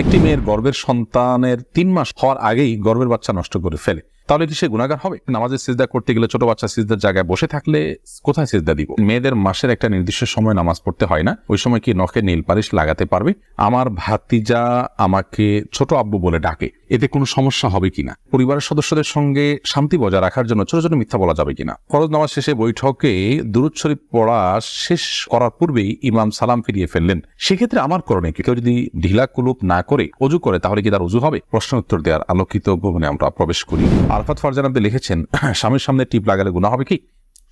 একটি মেয়ের গর্ভের সন্তানের 3 মাস হওয়ার আগেই গর্ভের বাচ্চা নষ্ট করে ফেলে, তাহলে কি সে গুনাহগার হবে? নামাজের সিজদা করতে গেলে ছোট বাচ্চা সিজদার জায়গায় বসে থাকলে কোথায় সিজদা দিব? মেয়েদের মাসের একটা নির্দিষ্ট সময় নামাজ পড়তে হয় না, ওই সময় কি নখে নীল পালিশ লাগাতে পারবে? আমার ভাতিজা আমাকে ছোট আব্বু বলে ডাকে, এতে কোনো সমস্যা হবে কিনা? পরিবারের সদস্যদের সঙ্গে শান্তি বজায় রাখার জন্য ছোট ছোট মিথ্যা বলা যাবে কিনা? ফরজ নামাজ শেষে বৈঠকে দুরূদ শরীফ পড়া শেষ করার পূর্বেই ইমাম সালাম ফিরিয়ে ফেললেন, সেক্ষেত্রে আমার করণীয় কি? কেউ যদি ঢিলা কুলুপ না করে ওযু করে তাহলে কি তার ওযু হবে? প্রশ্ন উত্তর দেওয়ার আলোকিত ভবনে আমরা প্রবেশ করি। আরাফাত ফারজান আপনি লিখেছেন, স্বামীর সামনে টিপ লাগালে গুনাহ হবে কি?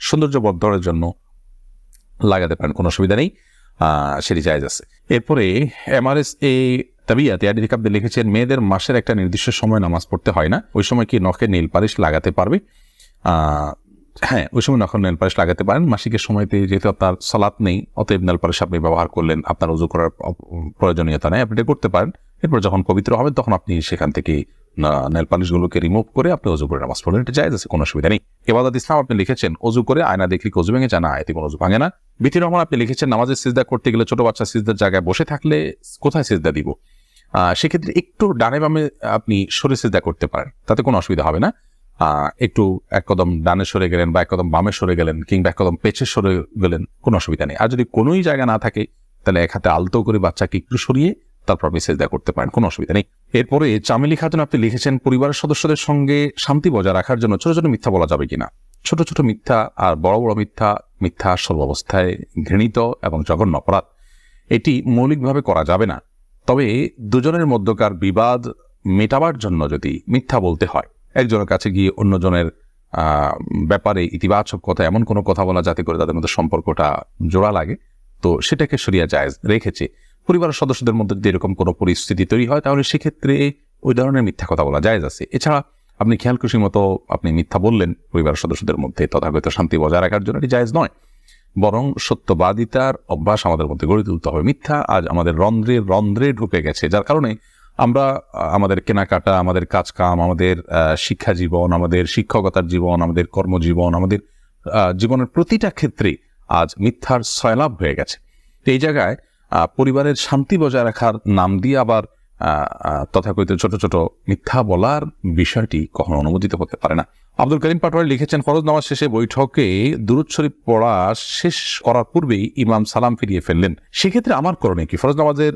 সৌন্দর্য বর্ধনের জন্য লাগাতে পারেন, কোনো অসুবিধা নেই, সেটি জায়েজ আছে। এরপরে এমআরএস এ তাবিয়াত ইয়াদিক আপনি লিখেছেন, মেয়েদের মাসের একটা নির্দিষ্ট সময় নামাজ পড়তে হয় না, ওই সময় কি নখে নীল পালিশ লাগাতে পারবে? হ্যাঁ, ওই সময় নখে নীল পালিশ লাগাতে পারেন। মাসিকের সময়তে যেহেতু আপনার সালাত নেই, অতএব নেল পালিশ আপনি ব্যবহার করলেন, আপনার ওযু করার প্রয়োজনীয়তা নেই, আপনি এটা করতে পারেন। এরপর যখন পবিত্র হবেন তখন আপনি সেখান থেকে নেল পালিশগুলোকে রিমুভ করে আপনি ওযু করে নামাজ পড়লেন, এটা জায়েজ আছে, কোনো অসুবিধা নেই। ইবাদত ইসলাম আপনি লিখেছেন, ওযু করে আয়না দেখলে ওযু ভেঙে যায় না, এতে কোনো ওযু ভাঙে না। বিতির রহমান আপনি লিখেছেন, নামাজের সিজদা করতে গেলে ছোট বাচ্চা সিজদার জায়গায় বসে থাকলে কোথায় সিজদা দিব? সেক্ষেত্রে একটু ডানে বামে আপনি সরে সিজদা করতে পারেন, তাতে কোনো অসুবিধা হবে না। একটু এক কদম ডানে সরে গেলেন বা এক কদম বামে সরে গেলেন কিংবা এক কদম পেছে সরে গেলেন, কোনো অসুবিধা নেই। আর যদি কোনোই জায়গা না থাকে তাহলে এক হাতে আলতো করে বাচ্চাকে একটু সরিয়ে তারপর আপনি সিজদা করতে পারেন, কোনো অসুবিধা নেই। এরপরে চামেলি খাতুন আপনি লিখেছেন, পরিবারের সদস্যদের সঙ্গে শান্তি বজায় রাখার জন্য ছোট ছোট মিথ্যা বলা যাবে কিনা? ছোট ছোট মিথ্যা আর বড় বড় মিথ্যা, মিথ্যা সর্বাবস্থায় ঘৃণিত এবং জঘন্য অপরাধ, এটি মৌলিকভাবে করা যাবে না। তবে দুজনের মধ্যকার বিবাদ মেটাবার জন্য যদি মিথ্যা বলতে হয়, একজনের কাছে গিয়ে অন্যজনের ব্যাপারে ইতিবাচক কথা, এমন কোনো কথা বলা যাতে করে তাদের মধ্যে সম্পর্কটা জোড়া লাগে, তো সেটাকে শরিয়া জায়েজ রেখেছে। পরিবারের সদস্যদের মধ্যে যদি এরকম কোনো পরিস্থিতি তৈরি হয় তাহলে সেক্ষেত্রে ওই ধরনের মিথ্যা কথা বলা জায়েজ আছে। এছাড়া আপনি খেয়াল খুশি মতো আপনি মিথ্যা বললেন পরিবারের সদস্যদের মধ্যে, তথাগত শান্তি বজায় রাখার জন্য এটি জায়েজ নয়, বরং সত্যবাদিতার অভ্যাস আমাদের মধ্যে গড়ে তুলতে হবে। মিথ্যা আজ আমাদের রন্ধ্রে রন্ধ্রে ঢুকে গেছে, যার কারণে আমরা আমাদের কেনাকাটা, আমাদের কাজকাম, আমাদের শিক্ষা জীবন, আমাদের শিক্ষকতার জীবন, আমাদের কর্মজীবন, আমাদের জীবনের প্রতিটা ক্ষেত্রে আজ মিথ্যার সয়লাভ হয়ে গেছে। তো এই জায়গায় পরিবারের শান্তি বজায় রাখার নাম দিয়ে আবার তথাকথিত ছোট ছোট মিথ্যা বলার বিষয়টি কখনো অনুমোদিত হতে পারে না। আব্দুল করিম পাটোয়ারি লিখেছেন, ফরজ নামাজ শেষে বৈঠকে দুরূদ শরীফ পড়া শেষ করার পূর্বেই ইমাম সালাম ফিরিয়ে ফেললেন, সেক্ষেত্রে আমার করণীয় কি? ফরজ নামাজের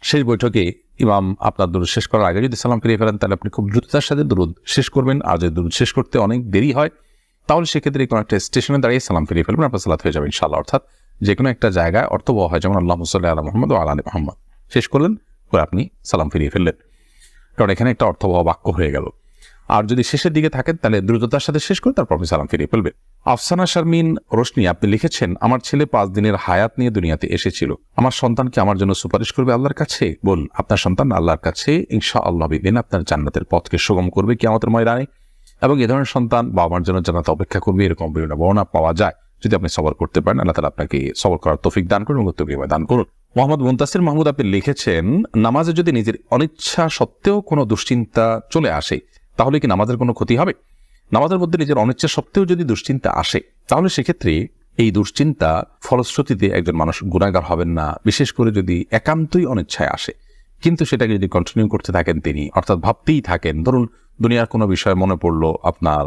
শেষ বৈঠকে ইমাম আপনার দুরূদ শেষ করার আগে যদি সালাম ফিরিয়ে ফেলেন তাহলে আপনি খুব দ্রুততার সাথে দুরূদ শেষ করবেন, আর যদি দুরূদ শেষ করতে অনেক দেরি হয় তাহলে সেক্ষেত্রে কোনো একটা স্টেশনে দাঁড়িয়ে সালাম ফিরিয়ে ফেলবেন, আপনার সালাত হয়ে যাবে ইনশাআল্লাহ। অর্থাৎ যে কোনো একটা জায়গায় অর্থবহ হয়, যেমন আল্লাহুম্মা সাল্লি আলা মুহাম্মাদ ওয়া আলা আলি মুহাম্মাদ শেষ করলেন, পরে আপনি সালাম ফিরিয়ে ফেললেন, কারণ এখানে একটা অর্থবহ বাক্য হয়ে গেল। আর যদি শেষের দিকে থাকেন তাহলে দ্রুততার সাথে শেষ করে তারপর আপনি সালাম ফিরিয়ে ফেলবেন। আফসানা শারমিন রোশনি আপনি লিখেছেন, আমার ছেলে 5 দিনের হায়াত নিয়ে দুনিয়াতে এসেছিল, আমার সন্তানকে আমার জন্য সুপারিশ করবে আল্লাহর কাছে? বল, আপনার সন্তান আল্লাহর কাছে ইনশাআল্লাহ বিদিন আপনার জান্নাতের পথকে সুগম করবে কিয়ামতের ময়দানে, এবং এ ধরনের সন্তান বাবা মার জন্য জান্নাতে অপেক্ষা করবে, এরকম বিভিন্ন বর্ণনা পাওয়া যায়। যদি আপনি সবর করতে পারেন, আল্লাহ তাআলা আপনাকে সবর করার তৌফিক দান করুন, উত্তম বিনিময় দান করুন। মোহাম্মদ মুনতাসির মাহমুদ আপনি লিখেছেন, নামাজে যদি নিজের অনিচ্ছা সত্ত্বেও কোনো দুশ্চিন্তা চলে আসে তাহলে কি নামাজের কোনো ক্ষতি হবে? নামাজের মধ্যে নিজের অনিচ্ছা সত্ত্বেও যদি দুশ্চিন্তা আসে তাহলে সেক্ষেত্রে এই দুশ্চিন্তা ফলশ্রুতিতে একজন মানুষ গুনাহগার হবেন না, বিশেষ করে যদি একান্তই অনিচ্ছায় আসে। কিন্তু সেটাকে যদি কন্টিনিউ করতে থাকেন তিনি, অর্থাৎ ভাবতেই থাকেন, ধরুন দুনিয়ার কোনো বিষয় মনে পড়লো আপনার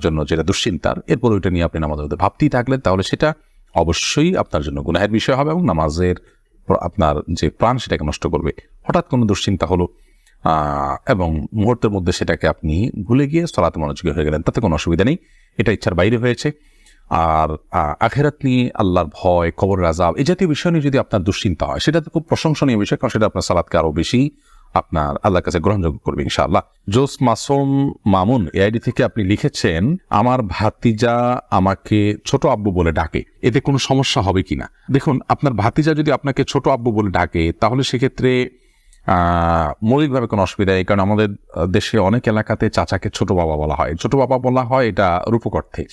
জন্য যেটা দুশ্চিন্তার, এরপর ওইটা নিয়ে আপনি নামাজের মধ্যে ভাবতেই থাকলেন, তাহলে সেটা অবশ্যই আপনার জন্য গুনাহের বিষয় হবে এবং নামাজের আপনার যে প্রাণ সেটাকে নষ্ট করবে। হঠাৎ কোনো দুশ্চিন্তা হলো এবং মুহূর্তের মধ্যে সেটাকে আপনি ভুলে গিয়ে সালাতে মনোযোগী হয়ে গেলেন, তাতে কোনো অসুবিধা নেই, এটা ইচ্ছার বাইরে হয়েছে। আর আখিরাত নিয়ে, আল্লাহর ভয়, কবরের আযাব, এই জাতীয় বিষয় নিয়ে যদি আপনার দুশ্চিন্তা হয় সেটা তো খুব প্রশংসনীয় বিষয়, কারণ সেটা আপনার সালাতকে আরো বেশি আপনার আল্লাহর কাছে গ্রহণযোগ্য করবে ইনশাআল্লাহ। জোস মাসুম মামুন এআইডি থেকে আপনি লিখেছেন, আমার ভাতিজা আমাকে ছোট আব্বু বলে ডাকে, এতে কোনো সমস্যা হবে কিনা? দেখুন, আপনার ভাতিজা যদি আপনাকে ছোট আব্বু বলে ডাকে তাহলে সেক্ষেত্রে মৌলিকভাবে কোনো অসুবিধা নেই, কারণ আমাদের দেশে অনেক এলাকাতে চাচাকে ছোট বাবা বলা হয়। ছোট বাবা বলা হয় এটা রূপক অর্থে,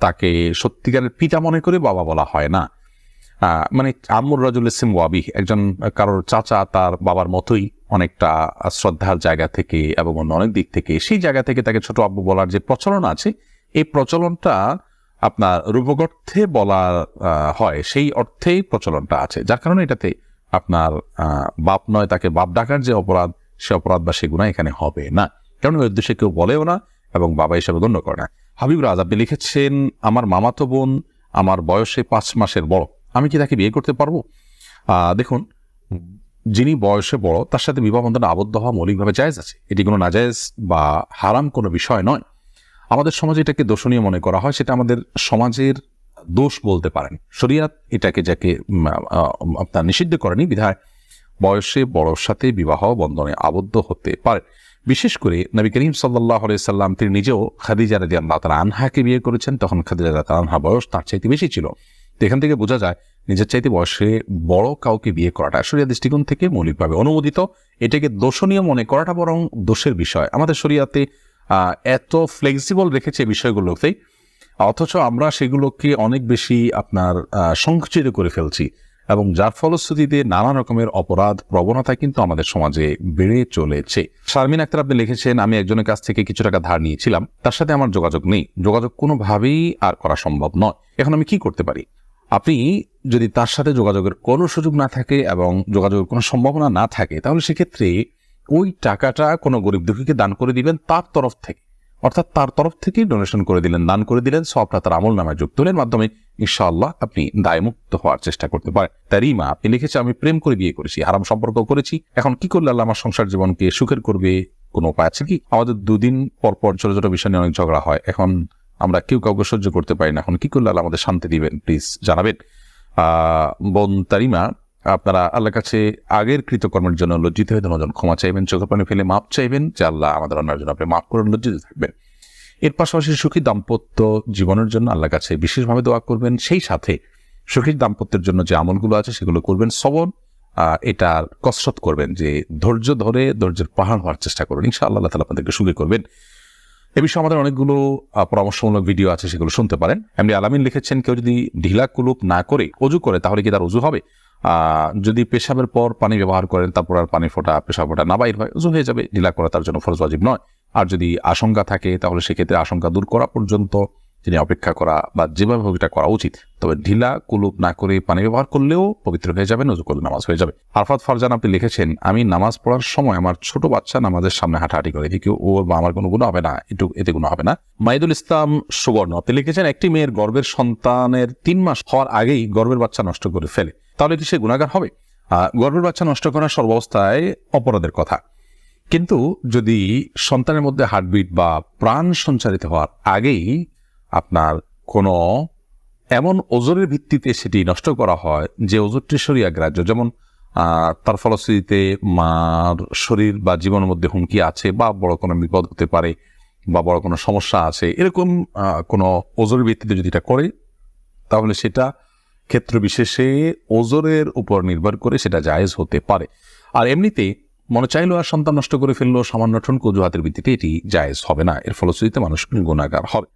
তাকে সত্যিকারের পিতা মনে করে বাবা বলা হয় না। মানে আম্মুর রাজুল ইসম ওয়াবি, একজন কারোর চাচা তার বাবার মতোই অনেকটা শ্রদ্ধার জায়গা থেকে এবং অন্য অনেক দিক থেকে, সেই জায়গা থেকে তাকে ছোট আব্বু বলার যে প্রচলন আছে, এই প্রচলনটা আপনার রূপক অর্থে বলা হয়, সেই অর্থেই প্রচলনটা আছে, যার কারণে এটাতে আপনার বাপ নয় তাকে বাপ ডাকার যে অপরাধ, সে অপরাধ বা সে গুনাহ এখানে হবে না, কারণ ওই উদ্দেশ্যে কেউ বলেও না এবং বাবা হিসাবে গণ্য করে না। হাবিবুর রাজ আপনি লিখেছেন, আমার মামাতো বোন আমার বয়সে 5 মাসের বড়, আমি কি তাকে বিয়ে করতে পারবো? দেখুন, যিনি বয়সে বড় তার সাথে বিবাহ বন্ধনে আবদ্ধ হওয়া মৌলিকভাবে জায়েজ আছে, এটি কোনো নাজায়েজ বা হারাম কোনো বিষয় নয়। আমাদের সমাজে এটাকে দোষণীয় মনে করা হয়, সেটা আমাদের সমাজের দোষ বলতে পারেন। শরিয়াত এটাকে যাকে আপনার নিষিদ্ধ করেনি, বিধায় বয়সে বড়র সাথে বিবাহ বন্ধনে আবদ্ধ হতে পারে। বিশেষ করে নবী করিম সাল্লাল্লাহু আলাইহি সাল্লাম তিনি নিজেও খাদিজা রাদিয়াল্লাহু তাআলা আনহাকে বিয়ে করেছেন, তখন খাদিজা রাদিয়াল্লাহু তাআলা আনহা বয়স তার চাইতে বেশি ছিল। তো এখান থেকে বোঝা যায় নিজের চাইতে বয়সে বড় কাউকে বিয়ে করাটা শরিয়া দৃষ্টিকোণ থেকে মৌলিকভাবে অনুমোদিত। এটাকে দোষণীয় মনে করাটা বরং দোষের বিষয়। আমাদের শরিয়াতে এত ফ্লেক্সিবল রেখেছে বিষয়গুলোতেই, অথচ আমরা সেগুলোকে অনেক বেশি আপনার সংকুচিত করে ফেলছি, এবং যার ফলশ্রুতিতে নানা রকমের অপরাধ প্রবণতা কিন্তু আমাদের সমাজে বেড়ে চলেছে। শারমিন আক্তার আপনি লিখেছেন, আমি একজনের কাছ থেকে কিছু টাকা ধার নিয়েছিলাম, তার সাথে আমার যোগাযোগ নেই, যোগাযোগ কোনোভাবেই আর করা সম্ভব নয়, এখন আমি কি করতে পারি? আপনি যদি তার সাথে যোগাযোগের কোনো সুযোগ না থাকে এবং যোগাযোগের কোনো সম্ভাবনা না থাকে, তাহলে সেক্ষেত্রে ওই টাকাটা কোনো গরিব দুঃখীকে দান করে দিবেন তার তরফ থেকে, অর্থাৎ তার তরফ থেকেই ডোনেশন করে দিলেন, দান করে দিলেন, সবটা তার আমল নামায় যুক্ত হলেন, মাধ্যমে ইনশাআল্লাহ আপনি দায়মুক্ত হওয়ার চেষ্টা করতে পারেন। তারিমা আপনি লিখেছে, আমি প্রেম করে বিয়ে করেছি, হারাম সম্পর্ক করেছি, এখন কি করলে আল্লাহ আমার সংসার জীবনকে সুখের করবে? কোনো উপায় আছে কি? আমাদের দুদিন পর পর ছোট ছোট বিষয় নিয়ে অনেক ঝগড়া হয়, এখন আমরা কেউ কাউকে সহ্য করতে পারি না, এখন কি করলে আল্লাহ আমাদের শান্তি দিবেন, প্লিজ জানাবেন। বোন তারিমা, আপনারা আল্লাহর কাছে আগের কৃতকর্মের জন্য লজ্জিত হয়ে ধন্যজন ক্ষমা চাইবেন, চোখের পানি ফেলে মাপ চাইবেন যে আল্লাহ আমাদের অন্যায়ের জন্য আপনি মাফ করে লজ্জিত থাকবেন। এর পাশাপাশি সুখী দাম্পত্য জীবনের জন্য আল্লাহর কাছে বিশেষভাবে দোয়া করবেন, সেই সাথে সুখী দাম্পত্যের জন্য যে আমলগুলো আছে সেগুলো করবেন, সবর এটার কসরত করবেন, যে ধৈর্য ধরে ধৈর্যের পাহাড় হওয়ার চেষ্টা করবেন, ইনশাআল্লাহ আল্লাহ তাআলা আপনাদেরকে সুখী করবেন। এ বিষয়ে আমাদের অনেকগুলো পরামর্শমূলক ভিডিও আছে, সেগুলো শুনতে পারেন। এমনি আলামিন লিখেছেন, কেউ যদি ঢিলা কুলুপ না করে অজু করে তাহলে কি তার অজু হবে? যদি পেশাবের পর পানি ব্যবহার করেন, তারপর আর পানি ফোটা পেশাব ফোটা না বাইর হয়, অজু হয়ে যাবে, ঢিলা করা তার জন্য ফরজ ওয়াজিব নয়। আর যদি আশঙ্কা থাকে তাহলে সেক্ষেত্রে আশঙ্কা দূর করা পর্যন্ত তিনি অপেক্ষা করা বা যেভাবে হোক এটা করা উচিত। তবে ঢিলা কুলুপ না করে পানি ব্যবহার করলেও পবিত্র হয়ে যাবে, অজু করলে নামাজ হয়ে যাবে। আরফাত ফারজান আপনি লিখেছেন, আমি নামাজ পড়ার সময় আমার ছোট বাচ্চা নামাজের সামনে হাঁটাহাঁটি করে, এদিকে ওর বা আমার কোনো গুনাহ হবে না, এতে গুনাহ হবে না। মাইদুল ইসলাম সুবর্ণ আপনি লিখেছেন, একটি মেয়ের গর্ভের সন্তানের 3 মাস হওয়ার আগেই গর্ভের বাচ্চা নষ্ট করে ফেলে, তাহলে কি সে গুনাহগার হবে? গর্ভের বাচ্চা নষ্ট করা সর্বাবস্থায় অপরাধের কথা, কিন্তু যদি সন্তানের মধ্যে হার্টবিট বা প্রাণ সঞ্চারিত হওয়ার আগেই আপনার কোনো এমন ওজরের ভিত্তিতে সেটি নষ্ট করা হয় যে ওজরটি শরীয়ত গ্রাহ্য, যেমন তার ফলশ্রুতিতে মার শরীর বা জীবনের মধ্যে হুমকি আছে, বা বড় কোনো বিপদ হতে পারে, বা বড় কোনো সমস্যা আছে, এরকম কোনো ওজরের ভিত্তিতে যদি এটা করে, তাহলে সেটা ক্ষেত্র বিশেষে ওজরের উপর নির্ভর করে সেটা জায়েজ হতে পারে। আর এমনিতে মনে চাইলো আর সন্তান নষ্ট করে ফেললো সামান্য ঠুনকো অজুহাতের ভিত্তিতে, এটি জায়েজ হবে না, এর ফলশ্রুতিতে মানুষ গুনাহগার হবে।